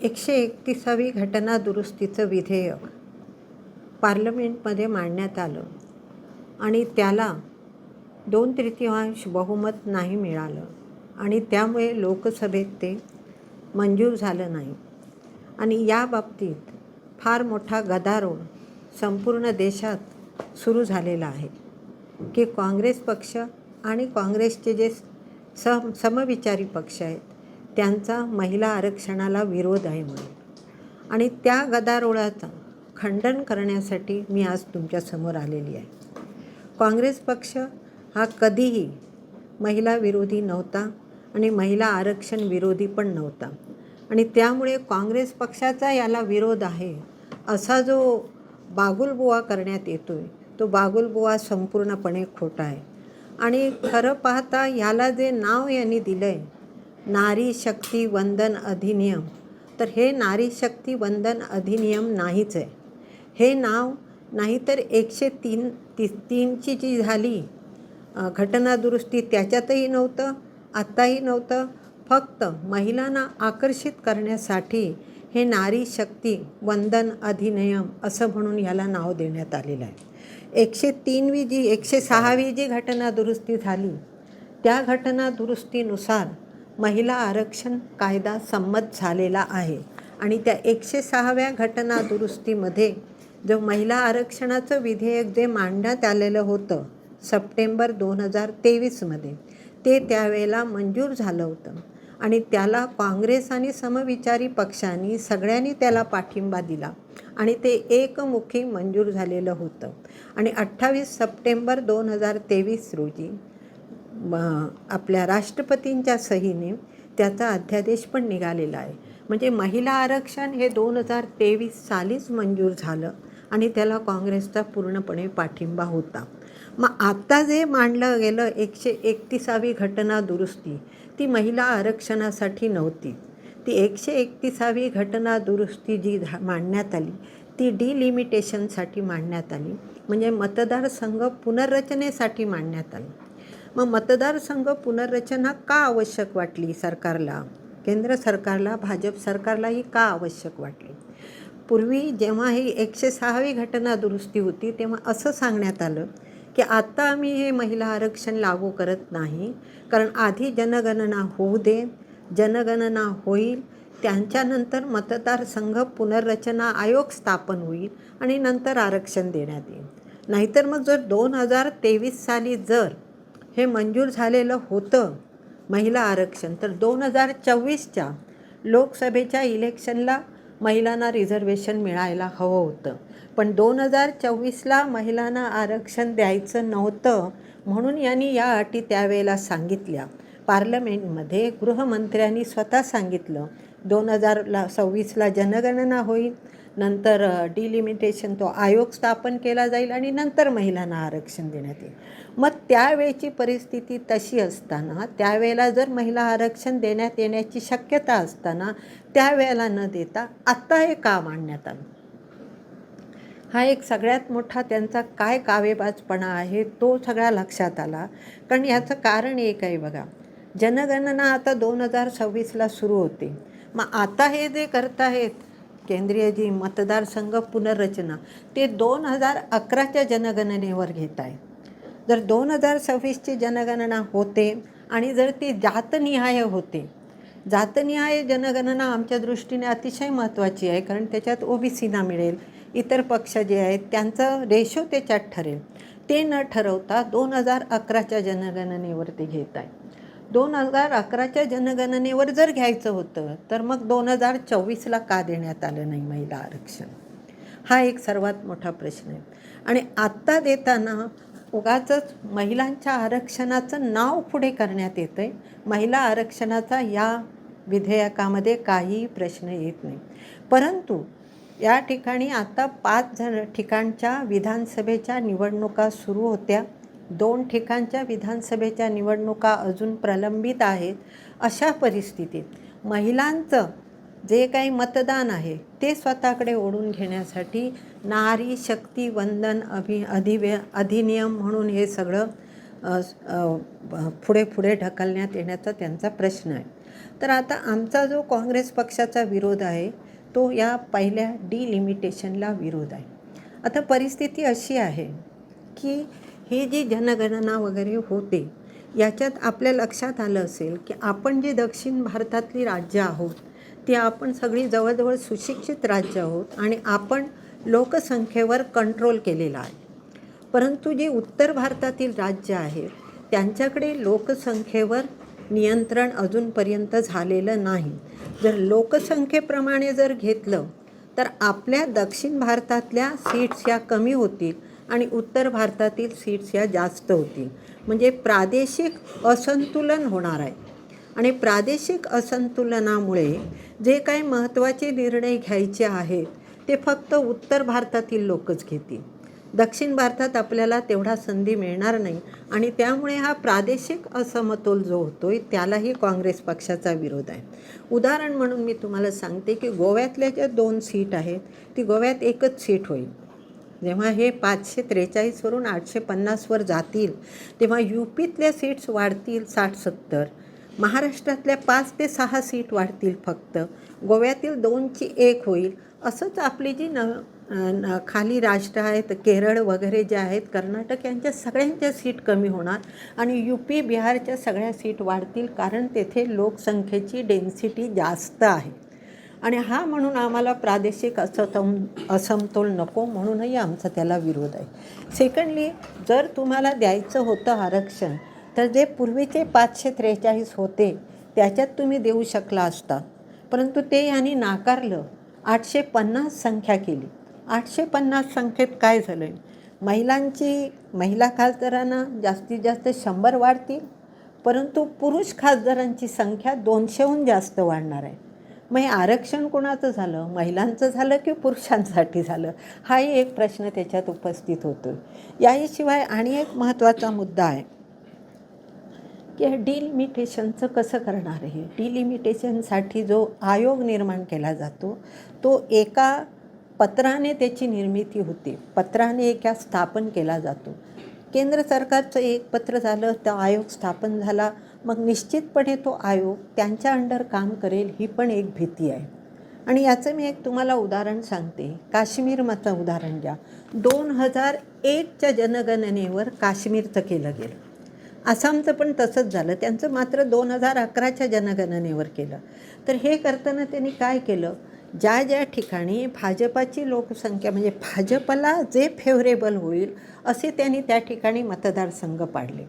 131वी घटना दुरुस्तीचं विधेयक पार्लमेंटमध्ये मांडण्यात आलं आणि त्याला 2/3 बहुमत नाही मिळालं आणि त्यामुळे लोकसभेत ते मंजूर झालं नाही. आणि या बाबतीत फार मोठा गदारोळ संपूर्ण देशात सुरू झालेला आहे की काँग्रेस पक्ष आणि काँग्रेसचे जे समविचारी पक्ष आहेत त्यांचा महिला आरक्षणाला विरोध आहे म्हणून. आणि त्या गदारोळाचं खंडन करण्यासाठी मी आज तुमच्यासमोर आलेली आहे. काँग्रेस पक्ष हा कधीही महिला विरोधी नव्हता आणि महिला आरक्षण विरोधी पण नव्हता. आणि त्यामुळे काँग्रेस पक्षाचा याला विरोध आहे असा जो बागुलबुवा करण्यात येतो आहे तो बागुलबुवा संपूर्णपणे खोटा आहे. आणि खरं पाहता ह्याला जे नाव यांनी दिलं आहे नारी शक्ती वंदन अधिनियम, तर हे नारी शक्ती वंदन अधिनियम नाहीच आहे. हे नाव नाहीतर 103ची जी झाली घटना दुरुस्ती त्याच्यातही नव्हतं, आत्ताही नव्हतं. फक्त महिलांना आकर्षित करण्यासाठी हे नारी शक्ती वंदन अधिनियम असं म्हणून याला नाव देण्यात आलेलं आहे. 106वी जी घटना दुरुस्ती झाली त्या घटना दुरुस्तीनुसार महिला आरक्षण कायदा संमत झालेला आहे. आणि त्या 106व्या घटना दुरुस्तीमध्ये जो महिला आरक्षणाचं विधेयक जे मांडण्यात आलेलं होतं सप्टेंबर 2023मध्ये ते त्यावेळेला मंजूर झालं होतं. आणि त्याला काँग्रेस आणि समविचारी पक्षांनी सगळ्यांनी त्याला पाठिंबा दिला आणि ते एकमुखी मंजूर झालेलं होतं. आणि 28 सप्टेंबर 2023 रोजी आपल्या राष्ट्रपतींच्या सहीने त्याचा अध्यादेश पण निघालेला आहे. म्हणजे महिला आरक्षण हे 2023 सालीच मंजूर झालं आणि त्याला काँग्रेसचा पूर्णपणे पाठिंबा होता. मग आता जे मांडलं गेलं 131वी घटना दुरुस्ती ती महिला आरक्षणासाठी नव्हती. ती 131वी घटना दुरुस्ती जी मांडण्यात आली ती डिलिमिटेशनसाठी मांडण्यात आली, म्हणजे मतदारसंघ पुनर्रचनेसाठी मांडण्यात आली. मग मतदारसंघ पुनर्रचना का आवश्यक वाटली सरकारला, केंद्र सरकारला, भाजप सरकारलाही का आवश्यक वाटली? पूर्वी जेव्हा ही 106वी घटना दुरुस्ती होती तेव्हा असं सांगण्यात आलं की आता आम्ही हे महिला आरक्षण लागू करत नाही, कारण आधी जनगणना होऊ दे, जनगणना होईल त्यांच्यानंतर मतदारसंघ पुनर्रचना आयोग स्थापन होईल आणि नंतर आरक्षण देण्यात येईल. नाहीतर मग जर 2023 साली जर हे मंजूर झालेलं होतं महिला आरक्षण तर 2024च्या लोकसभेच्या इलेक्शनला महिलांना रिझर्वेशन मिळायला हवं होतं. पण 2024ला महिलांना आरक्षण द्यायचं नव्हतं म्हणून यांनी या अटी त्यावेळेला सांगितल्या. पार्लमेंटमध्ये गृहमंत्र्यांनी स्वतः सांगितलं 2026ला जनगणना होईल, नंतर डिलिमिटेशन तो आयोग स्थापन केला जाईल आणि नंतर महिलांना आरक्षण देण्यात येईल. मग त्यावेळची परिस्थिती तशी असताना त्यावेळेला जर महिला आरक्षण देण्यात येण्याची शक्यता असताना त्यावेळेला न देता आत्ता हे का मांडण्यात आलं? हा एक सगळ्यात मोठा त्यांचा काय कावेबाजपणा आहे तो सगळा लक्षात आला. कारण याचं कारण एक आहे बघा, जनगणना आता 2026ला सुरू होते. मग आता हे जे करताहेत केंद्रीय जी मतदारसंघ पुनर्रचना ते 2011च्या जनगणनेवर घेत आहे. जर 2026ची जनगणना होते आणि जर ती जातनिहाय होते, जातनिहाय जनगणना आमच्या दृष्टीने अतिशय महत्त्वाची आहे, कारण त्याच्यात OBCना मिळेल, इतर पक्ष जे आहेत त्यांचं रेशो त्याच्यात ठरेल. ते न ठरवता 2011च्या जनगणनेवर ते घेत आहे. 2011च्या जनगणनेवर जर घ्यायचं होतं तर मग 2024ला का देण्यात आलं नाही महिला आरक्षण? हा एक सर्वात मोठा प्रश्न आहे. आणि आत्ता देताना उगाचच महिलांच्या आरक्षणाचं नाव पुढे करण्यात येतं आहे. महिला आरक्षणाचा या विधेयकामध्ये काहीही प्रश्न येत नाही. परंतु या ठिकाणी आता 5 ठिकाणच्या विधानसभेच्या निवडणुका सुरू होत्या, 2 ठिकाणच्या विधानसभेच्या निवडणुका अजून प्रलंबित आहेत. अशा परिस्थितीत महिलांचं जे काही मतदान आहे ते स्वतःकडे ओढून घेण्यासाठी नारी शक्ती वंदन अधिनियम म्हणून हे सगळं पुढे ढकलण्यात येण्याचा त्यांचा प्रश्न आहे. तर आता आमचा जो काँग्रेस पक्षाचा विरोध आहे तो या पहिल्या डिलिमिटेशनला विरोध आहे. आता परिस्थिती अशी आहे की हे जी जनगणना वगैरे होते याच्यात आपल्या लक्षात आलं असेल की आपण जे दक्षिण भारतातली राज्य आहोत ती आपण सगळी जवळजवळ सुशिक्षित राज्य आहोत आणि आपण लोकसंख्येवर कंट्रोल केलेला आहे. परंतु जे उत्तर भारतातील राज्य आहेत त्यांच्याकडे लोकसंख्येवर नियंत्रण अजूनपर्यंत झालेलं नाही. जर लोकसंख्येप्रमाणे जर घेतलं तर आपल्या दक्षिण भारतातल्या सीट्स ह्या कमी होतील आणि उत्तर भारतातील सीट्स ह्या जास्त होतील. म्हणजे प्रादेशिक असंतुलन होणार आहे आणि प्रादेशिक असंतुलनामुळे जे काही महत्त्वाचे निर्णय घ्यायचे आहेत ते फक्त उत्तर भारतातील लोकच घेतील. दक्षिण भारतात आपल्याला तेवढा संधी मिळणार नाही आणि त्यामुळे हा प्रादेशिक असमतोल जो होतोय त्यालाही काँग्रेस पक्षाचा विरोध आहे. उदाहरण म्हणून मी तुम्हाला सांगते की गोव्यातल्या ज्या 2 सीट आहेत ती गोव्यात एकच सीट होईल. जेव्हा हे 543वरून 850वर जातील तेव्हा यूपीतल्या सीट्स वाढतील 60-70, महाराष्ट्रातल्या 5 ते 6 सीट वाढतील फक्त, गोव्यातील 2ची 1 होईल. असंच आपली जी खाली राष्ट्र आहेत केरळ वगैरे जे आहेत कर्नाटक यांच्या सगळ्यांच्या सीट कमी होणार आणि यूपी बिहारच्या सगळ्या सीट वाढतील कारण तेथे लोकसंख्येची डेन्सिटी जास्त आहे. आणि हा म्हणून आम्हाला प्रादेशिक असमतोल नको म्हणूनही आमचा त्याला विरोध आहे. सेकंडली, जर तुम्हाला द्यायचं होतं आरक्षण तर जे पूर्वीचे 543 होते त्याच्यात तुम्ही देऊ शकला असता, परंतु ते यांनी नाकारलं. 850 संख्या केली. 850 संख्येत काय झालं आहे, महिला खासदारांना जास्तीत जास्त 100 वाढतील, परंतु पुरुष खासदारांची संख्या 200हून जास्त वाढणार आहे. मग हे आरक्षण कोणाचं झालं, महिलांचं झालं की पुरुषांसाठी झालं, हाही एक प्रश्न त्याच्यात उपस्थित होतो. याशिवाय आणि एक महत्त्वाचा मुद्दा आहे की डिलिमिटेशनचं कसं करणार आहे. डिलिमिटेशनसाठी जो आयोग निर्माण केला जातो तो एका पत्राने त्याची निर्मिती होते, पत्राने एका स्थापन केला जातो. केंद्र सरकारचं एक पत्र झालं, तो आयोग स्थापन झाला, मग निश्चितपणे तो आयोग त्यांच्या अंडर काम करेल ही पण एक भीती आहे. आणि याचं मी एक तुम्हाला उदाहरण सांगते. काश्मीरचं उदाहरण घ्या. 2001च्या जनगणनेवर काश्मीरचं केलं गेलं. आसामचं पण तसंच झालं, त्यांचं मात्र 2011च्या जनगणनेवर केलं. तर हे करताना त्यांनी काय केलं, ज्या ज्या ठिकाणी भाजपाची लोकसंख्या म्हणजे भाजपला जे फेवरेबल होईल असे त्यांनी त्या ठिकाणी मतदारसंघ पाडले.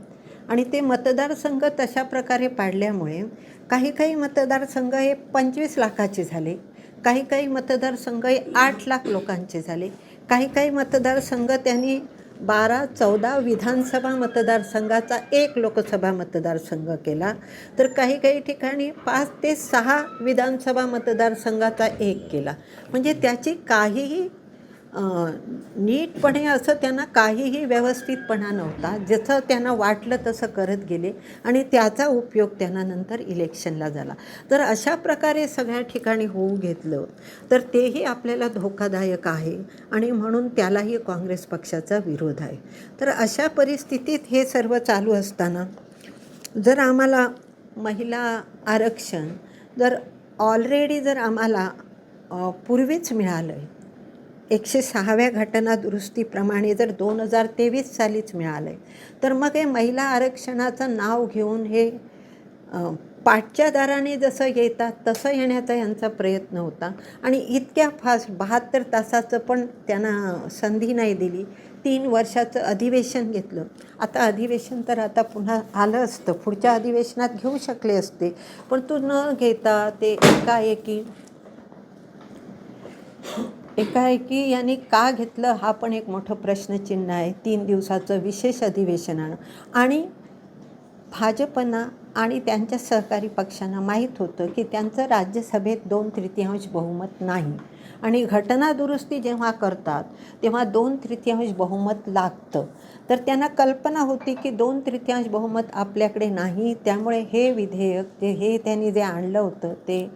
आणि ते मतदारसंघ तशा प्रकारे पाडल्यामुळे काही मतदारसंघ हे 25 लाखाचे झाले, काही मतदारसंघ हे 8 लाख लोकांचे झाले, काही मतदारसंघ त्यांनी 12-14 विधानसभा मतदारसंघाचा एक लोकसभा मतदारसंघ केला, तर काही ठिकाणी 5 ते 6 विधानसभा मतदारसंघाचा एक केला. म्हणजे त्याची काहीही नीटपणे असं त्यांना काहीही व्यवस्थितपणा नव्हता. जसं त्यांना वाटलं तसं करत गेले आणि त्याचा उपयोग त्यांना नंतर इलेक्शनला झाला. तर अशा प्रकारे सगळ्या ठिकाणी होऊ घेतलं तर तेही आपल्याला धोकादायक आहे आणि म्हणून त्यालाही काँग्रेस पक्षाचा विरोध आहे. तर अशा परिस्थितीत हे सर्व चालू असताना जर आम्हाला महिला आरक्षण जर ऑलरेडी जर आम्हाला पूर्वीच मिळालं आहे, 106व्या घटना दुरुस्तीप्रमाणे जर 2023 सालीच मिळालं आहे, तर मग हे महिला आरक्षणाचं नाव घेऊन हे पाठच्या दाराने जसं येतात तसं येण्याचा यांचा प्रयत्न होता. आणि इतक्या फास्ट 72 तासाचं पण त्यांना संधी नाही दिली. 3 वर्षाचं अधिवेशन घेतलं. आता अधिवेशन तर आता पुन्हा आलं असतं, पुढच्या अधिवेशनात घेऊ शकले असते, पण तो न घेता ते एकाएकी यांनी का घेतलं हा पण एक मोठं प्रश्नचिन्ह आहे. 3 दिवसाचं विशेष अधिवेशनानं आणि भाजपना आणि त्यांच्या सहकारी पक्षांना माहीत होतं की त्यांचं राज्यसभेत 2/3 बहुमत नाही आणि घटना दुरुस्ती जेव्हा करतात तेव्हा 2/3 बहुमत लागतं. तर त्यांना कल्पना होती की 2/3 बहुमत आपल्याकडे नाही, त्यामुळे हे विधेयक हे त्यांनी जे आणलं होतं ते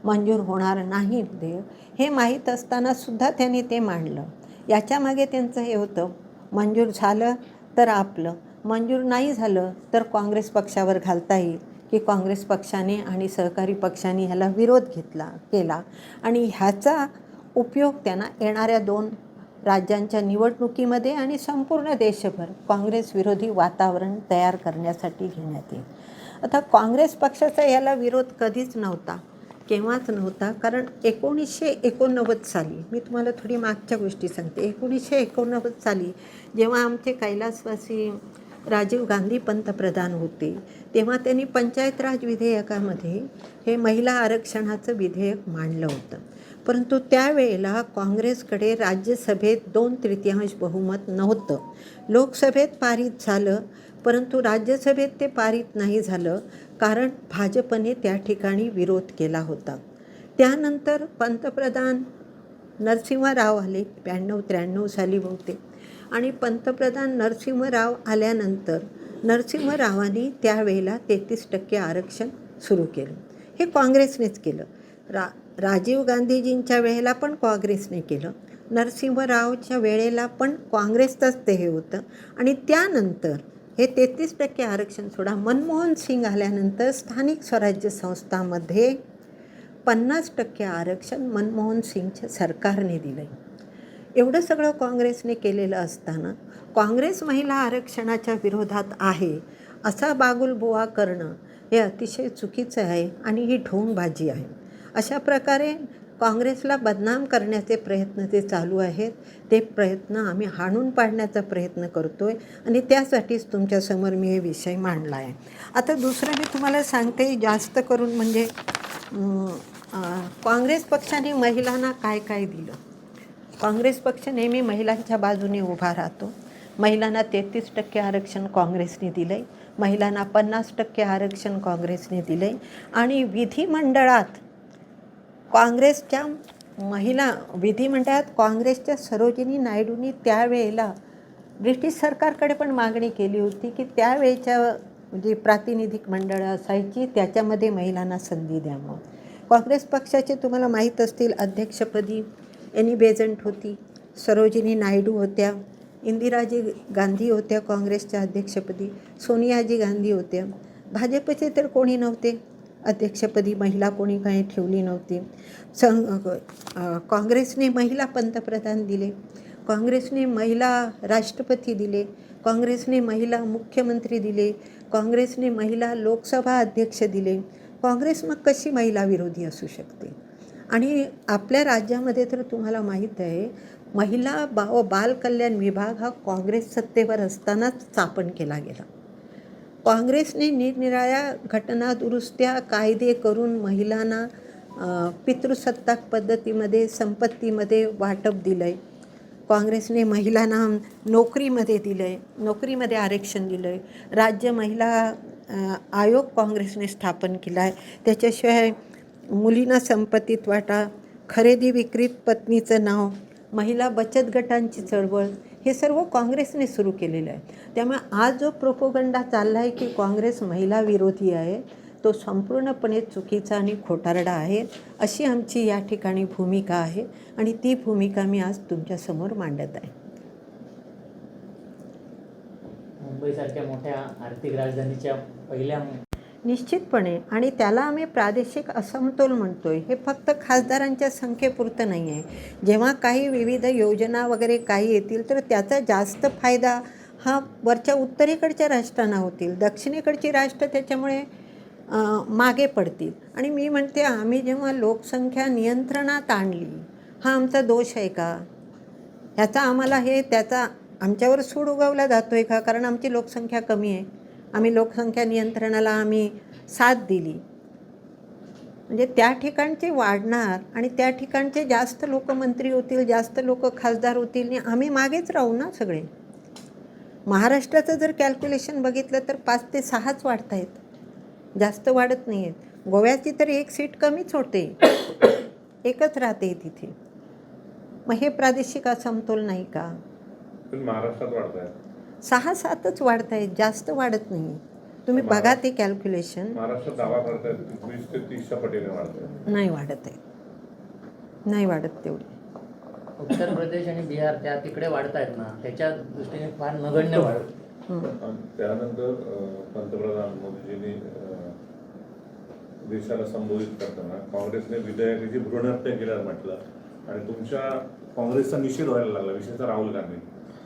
मंजूर होणार नाही विधेयक, हे माहीत असतानासुद्धा त्यांनी ते मांडलं. याच्यामागे त्यांचं हे होतं, मंजूर झालं तर आपलं, मंजूर नाही झालं तर काँग्रेस पक्षावर घालता येईल की काँग्रेस पक्षाने आणि सहकारी पक्षाने ह्याला विरोध केला आणि ह्याचा उपयोग त्यांना येणाऱ्या 2 राज्यांच्या निवडणुकीमध्ये आणि संपूर्ण देशभर काँग्रेस विरोधी वातावरण तयार करण्यासाठी घेण्यात येईल. आता काँग्रेस पक्षाचा याला विरोध कधीच नव्हता, केव्हाच नव्हता. कारण 1989 साली, मी तुम्हाला थोडी मागच्या गोष्टी सांगते. 1989 साली जेव्हा आमचे कैलासवासी राजीव गांधी पंतप्रधान होते, तेव्हा त्यांनी पंचायत राज विधेयकामध्ये हे महिला आरक्षणाचं विधेयक मांडलं होतं. परंतु त्यावेळेला काँग्रेसकडे राज्यसभेत 2/3 बहुमत नव्हतं. लोकसभेत पारित झालं, परंतु राज्यसभेत ते पारित नाही झालं, कारण भाजपने त्या ठिकाणी विरोध केला होता. त्यानंतर पंतप्रधान नरसिंह राव आले 92-93 साली बहुतेक, आणि पंतप्रधान नरसिंह राव आल्यानंतर नरसिंह रावांनी त्यावेळेला 33% आरक्षण सुरू केलं. हे काँग्रेसनेच केलं. राजीव गांधीजींच्या वेळेला पण काँग्रेसने केलं, नरसिंहरावच्या वेळेला पण काँग्रेसचंच ते हे होतं. आणि त्यानंतर हे 33% आरक्षण सोडा, मनमोहन सिंग आल्यानंतर स्थानिक स्वराज्य संस्थांमध्ये 50% आरक्षण मनमोहन सिंगच्या सरकारने दिलं आहे. एवढं सगळं काँग्रेसने केलेलं असताना काँग्रेस महिला आरक्षणाच्या विरोधात आहे असा बागुलबुवा करणं हे अतिशय चुकीचं आहे आणि ही ढोंगबाजी आहे. अशा प्रकारे काँग्रेसला बदनाम करण्याचे प्रयत्न जे चालू आहेत, ते प्रयत्न आम्ही हाणून पाडण्याचा प्रयत्न करतो आहे आणि त्यासाठीच तुमच्यासमोर मी हे विषय मांडला आहे. आता दुसरं मी तुम्हाला सांगते, जास्त करून म्हणजे काँग्रेस पक्षाने महिलांना काय काय दिलं. काँग्रेस पक्ष नेहमी महिलांच्या बाजूने उभा राहतो. महिलांना 33% आरक्षण काँग्रेसने दिलं आहे, महिलांना 50% आरक्षण काँग्रेसने दिलं आहे. आणि विधिमंडळात काँग्रेसच्या सरोजिनी नायडूंनी त्यावेळेला ब्रिटिश सरकारकडे पण मागणी केली होती की त्यावेळेच्या जी प्रातिनिधिक मंडळं असायची त्याच्यामध्ये महिलांना संधी द्यावं. काँग्रेस पक्षाचे तुम्हाला माहीत असतील, अध्यक्षपदी एनी बेझंट होती, सरोजिनी नायडू होत्या, इंदिराजी गांधी होत्या काँग्रेसच्या अध्यक्षपदी, सोनियाजी गांधी होत्या. भाजपचे तर कोणी नव्हते अध्यक्षपदी, महिला कोणी काही ठेवली नव्हती. काँग्रेसने महिला पंतप्रधान दिले, काँग्रेसने महिला राष्ट्रपती दिले, काँग्रेसने महिला मुख्यमंत्री दिले, काँग्रेसने महिला लोकसभा अध्यक्ष दिले. काँग्रेस मग कशी महिला विरोधी असू शकते? आणि आपल्या राज्यामध्ये तर तुम्हाला माहीत आहे, महिला व बालकल्याण विभाग हा काँग्रेस सत्तेवर असतानाच स्थापन केला गेला. काँग्रेसने निरनिराळ्या घटनादुरुस्त्या कायदे करून महिलांना पितृसत्ताक पद्धतीमध्ये संपत्तीमध्ये वाटप दिलं आहे. काँग्रेसने महिलांना नोकरीमध्ये दिलं आहे, नोकरीमध्ये आरक्षण दिलं आहे. राज्य महिला आयोग काँग्रेसने स्थापन केला आहे. त्याच्याशिवाय मुलींना संपत्तीत वाटा, खरेदी विक्रीत पत्नीचं नाव, महिला बचत गटांची चळवळ, हे सर्व काँग्रेसने सुरू केलेलं आहे. त्यामुळे आज जो प्रोपोगंडा चालला आहे की काँग्रेस महिला विरोधी आहे, तो संपूर्णपणे चुकीचा आणि खोटारडा आहे. अशी आमची या ठिकाणी भूमिका आहे आणि ती भूमिका मी आज तुमच्यासमोर मांडत आहे. मुंबईसारख्या मोठ्या आर्थिक राजधानीच्या पहिल्या निश्चितपणे, आणि त्याला आम्ही प्रादेशिक असमतोल म्हणतो आहे. हे फक्त खासदारांच्या संख्येपुरतं नाही आहे. जेव्हा काही विविध योजना वगैरे काही येतील तर त्याचा जास्त फायदा हा वरच्या उत्तरेकडच्या राष्ट्रांना होतील, दक्षिणेकडची राष्ट्र त्याच्यामुळे मागे पडतील. आणि मी म्हणते, आम्ही जेव्हा लोकसंख्या नियंत्रणात आणली, हा आमचा दोष आहे का? ह्याचा आम्हाला त्याचा आमच्यावर सूड उगवला जातो आहे का? कारण आमची लोकसंख्या कमी आहे, आम्ही लोकसंख्या नियंत्रणाला आम्ही साथ दिली, म्हणजे त्या ठिकाणचे वाढणार आणि त्या ठिकाणचे जास्त लोक मंत्री होतील, जास्त लोक खासदार होतील आणि आम्ही मागेच राहू ना सगळे. महाराष्ट्राचं जर कॅल्क्युलेशन बघितलं तर 5 ते 6च वाढत आहेत, जास्त वाढत नाही आहेत. गोव्याची तर 1 सीट कमीच होते, एकच राहते तिथे. मग हे प्रादेशिक असमतोल नाही का? महाराष्ट्रात वाढत आहे 6-7च वाढत आहेत, जास्त वाढत नाही. तुम्ही बघा ते कॅल्क्युलेशन. महाराष्ट्रात दावा करतात 20 ते 30च्या पटीने वाढत नाही वाढत आहे, नाही वाढत तेवढी. उत्तर प्रदेश आणि बिहार त्या तिकडे वाढत आहेत ना, त्याच्या दृष्टीने फार नगण्य वाढ. त्यानंतर पंतप्रधान मोदीजींनी देशाला संबोधित करताना काँग्रेसने विधेयकाची भ्रूणहत्या केल्याचं म्हटलं आणि तुमच्या काँग्रेसचा निषेध व्हायला लागला, विशेषतः राहुल गांधी.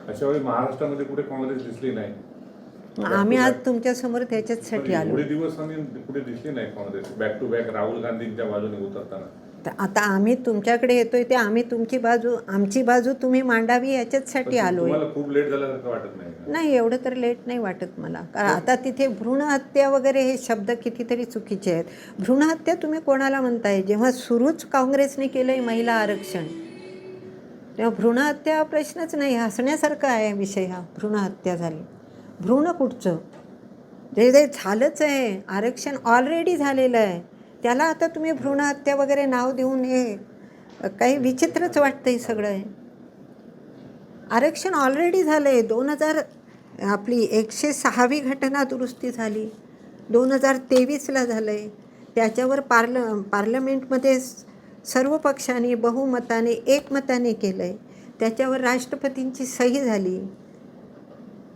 अशा वेळी महाराष्ट्रामध्ये कुठे काँग्रेस दिसली नाही. आम्ही आज तुमच्यासमोर त्याच्याचसाठी आलो. एवढे दिवस आम्ही कुठे दिसली नाही Congress back to back Rahul गांधींच्या बाजूने उतरताना. तर आता आम्ही तुमच्याकडे येतोय ते आम्ही तुमची बाजू, आमची बाजू तुम्ही मांडावी याच्याचसाठी आलोय. तुम्हाला खूप लेट झाल्यासारखं वाटत नाही का? नाही, एवढं तर लेट नाही वाटत मला. कारण आता तिथे भ्रूणहत्या वगैरे हे शब्द कितीतरी चुकीचे आहेत. भ्रूणहत्या तुम्ही कोणाला म्हणताय? जेव्हा सुरूच काँग्रेसने केलंय महिला आरक्षण, तेव्हा भ्रूणहत्या हा प्रश्नच नाही. हसण्यासारखा आहे विषय हा. भ्रूणहत्या झाली, भ्रूण कुठचं? जे झालंच आहे, आरक्षण ऑलरेडी झालेलं आहे, त्याला आता तुम्ही भ्रूणहत्या वगैरे नाव देऊन हे काही विचित्रच वाटतं. हे सगळं आहे. आरक्षण ऑलरेडी झालं आहे. 2000 आपली 106वी घटना दुरुस्ती झाली, 2023ला झालं आहे. त्याच्यावर पार्लमेंटमध्ये सर्व पक्षांनी बहुमताने एकमताने केलं आहे. त्याच्यावर राष्ट्रपतींची सही झाली,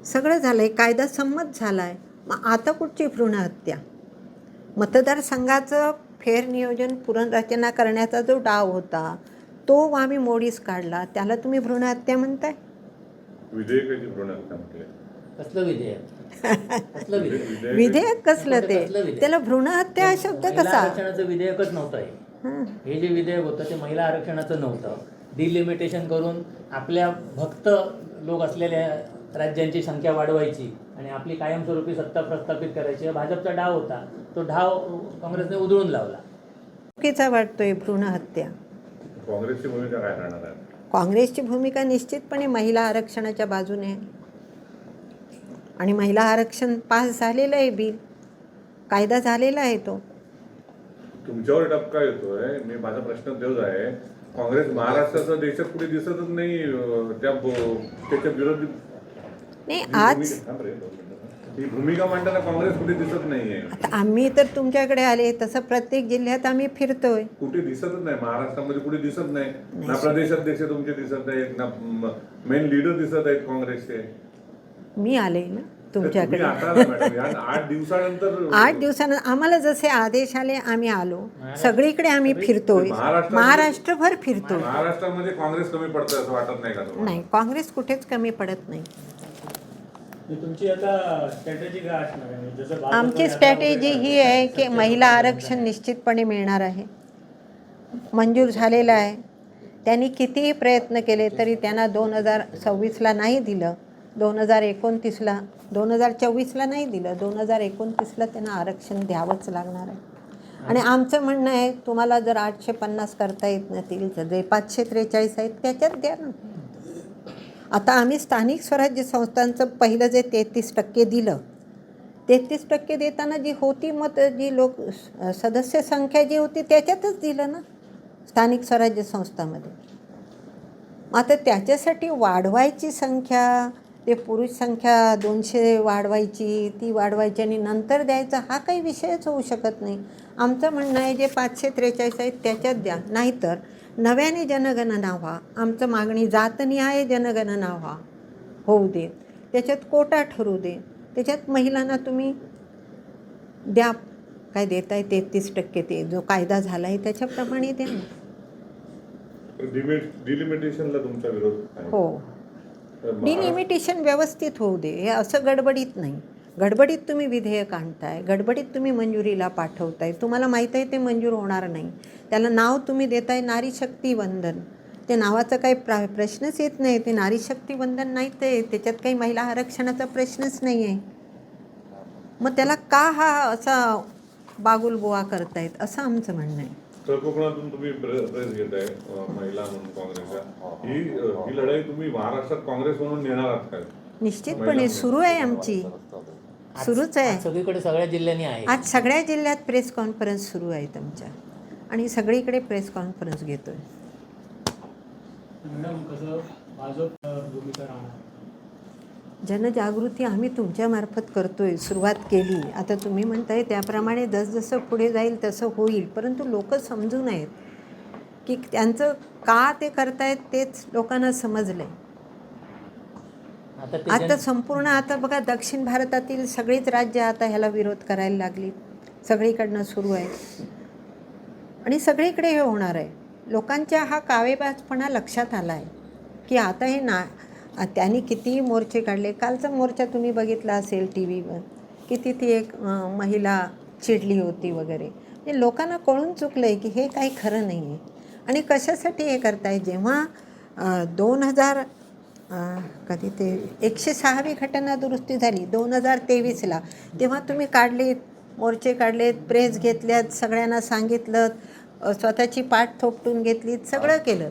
सगळं झालं आहे, कायदा संमत झाला आहे. मग आता कुठची भ्रूणहत्या? मतदारसंघाचं फेरनियोजन पुनर्रचना करण्याचा जो डाव होता तो आम्ही मोडीस काढला, त्याला तुम्ही भ्रूणहत्या म्हणताय? विधेयकाची भ्रूणहत्या म्हटले. कसलं विधेयक? कसलं विधेयक? विधेयक कसलं ते? कसलं विधेयक? त्याला भ्रूणहत्या हा शब्द महिला कसा? आरक्षणाचं विधेयकच नव्हतं हे. हे जे विधेयक होतं ते महिला आरक्षणाचं नव्हतं. डिलिमिटेशन करून आपल्या भक्त लोक असलेल्या राज्यांची संख्या वाढवायची आणि आपली कायमस्वरूपी सत्ता प्रस्थापित करायची, भाजपचा डाव होता. तो डाव काँग्रेसने उधळून लावला. चुकीचा वाटतोय भ्रूणहत्या. काँग्रेसची भूमिका काय राहणार आहे? काँग्रेसची भूमिका निश्चितपणे महिला आरक्षणाच्या बाजूने आहे. आणि महिला आरक्षण पास झालेलं आहे, बिल कायदा झालेला आहे तो. तुमच्यावर टपका येतोय. मी माझा प्रश्न तोच आहे, काँग्रेस महाराष्ट्राचा देशात कुठे दिसतच नाही. त्याच्या विरोधी नाही, आज ही भूमिका मांडताना काँग्रेस कुठे दिसत नाहीये. आता आम्ही तर तुमच्याकडे आले, तसं प्रत्येक जिल्ह्यात आम्ही फिरतोय. कुठे दिसतच नाही महाराष्ट्रामध्ये, कुठे दिसत नाही. ना प्रदेशाध्यक्ष तुमचे दिसत आहेत, ना मेन लीडर दिसत आहेत काँग्रेसचे. मी आले ना तुमच्याकडे. तुम्ही आता आला मॅडम, या 8 दिवसानंतर. 8 दिवसानंतर आम्हाला जसे आदेश आले आम्ही आलो. सगळीकडे आम्ही फिरतोय, महाराष्ट्रभर फिरतोय. महाराष्ट्रामध्ये काँग्रेस कमी पडतं असं वाटत नाही का तुम्हाला? नाही, काँग्रेस कुठेच कमी पडत नाही. तुमची आता स्ट्रॅटेजी काय असणार आहे? जसं भाजप आमची स्ट्रॅटेजी ही आहे की महिला आरक्षण निश्चितपणे मिळणार आहे, मंजूर झालेलं आहे. त्यांनी कितीही प्रयत्न केले तरी त्यांना 2026ला नाही दिलं, 2029ला 2024ला नाही दिलं, 2029ला त्यांना आरक्षण द्यावंच लागणार आहे. आणि आमचं म्हणणं आहे, तुम्हाला जर 850 करता येत नसतील तर जे 543 आहेत त्याच्यात द्या ना. आता आम्ही स्थानिक स्वराज्य संस्थांचं पहिलं जे 33% दिलं, 33% देताना जी होती मत, जी सदस्य संख्या जी होती त्याच्यातच दिलं ना स्थानिक स्वराज्य संस्थामध्ये. आता त्याच्यासाठी वाढवायची संख्या, ते पुरुष संख्या 200 वाढवायची, ती वाढवायची आणि नंतर द्यायचा, हा काही विषयच होऊ शकत नाही. आमचं म्हणणं आहे जे 543 आहेत त्याच्यात द्या, नाहीतर नव्याने जनगणना व्हा. आमचं मागणी जातनिहाय जनगणना व्हा, होऊ दे, त्याच्यात कोटा ठरू दे, त्याच्यात महिलांना तुम्ही द्या. काय देताय 33%, ते जो कायदा झाला आहे त्याच्याप्रमाणे द्या. डिलिमिटेशनला तुमचा विरोध आहे? हो, डिलिमिटेशन व्यवस्थित होऊ दे. हे असं गडबडीत नाही. गडबडीत तुम्ही विधेयक आणताय, गडबडीत तुम्ही मंजुरीला पाठवताय, तुम्हाला माहीत आहे ते मंजूर होणार नाही. त्याला नाव तुम्ही देताय नारी शक्ती वंदन. ते नावाचा काही प्रश्नच येत नाही. ते नारी शक्ती वंदन नाही, ते त्याच्यात काही महिला आरक्षणाचा प्रश्नच नाही आहे. मग त्याला का हा असा बागुलबुवा करतायत असं आमचं म्हणणं आहे. तर कोकणातून तुम्ही प्रेस घेताय महिला म्हणून काँग्रेसच्या, ही लढाई तुम्ही महाराष्ट्रात काँग्रेस म्हणून नेणार आहात काय? निश्चितपणे सुरू आहे आमची, सुरूच आहे. सगळीकडे सगळ्या जिल्ह्यांनी आहे. आज सगळ्या जिल्ह्यात प्रेस कॉन्फरन्स सुरू आहेत आमच्या, आणि सगळीकडे प्रेस कॉन्फरन्स घेतोय. मॅडम, कसं भाजप भूमिका राहणार? जनजागृती आम्ही तुमच्यामार्फत करतोय, सुरुवात केली. आता तुम्ही म्हणताय त्याप्रमाणे जसजसं पुढे जाईल तसं होईल, परंतु लोक समजू नयेत की त्यांचं का ते करतायत तेच लोकांना समजलंय. आता संपूर्ण, आता बघा दक्षिण भारतातील सगळीच राज्य आता ह्याला विरोध करायला लागली. सगळीकडनं सुरू आहे आणि सगळीकडे हे होणार आहे. लोकांच्या हा कावेबाजपणा लक्षात आला आहे की आता हे त्यांनी कितीही मोर्चे काढले. कालचा मोर्चा तुम्ही बघितला असेल टी व्हीवर, किती ती एक महिला चिडली होती वगैरे. म्हणजे लोकांना कळून चुकलं आहे की हे काही खरं नाही आहे. आणि कशासाठी हे करताय? जेव्हा 2000 कधी ते 106वी घटना दुरुस्ती झाली 2023ला, तेव्हा तुम्ही काढलीत, मोर्चे काढलेत, प्रेस घेतल्यात, सगळ्यांना सांगितलं, स्वतःची पाठ थोपटून घेतली, सगळं केलं,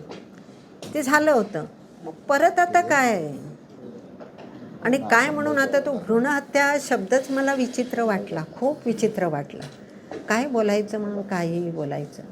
ते झालं होतं. मग परत आता काय आहे? आणि काय म्हणून आता तो भ्रूणहत्या शब्दच मला विचित्र वाटला, खूप विचित्र वाटला. काय बोलायचं म्हणून काहीही बोलायचं.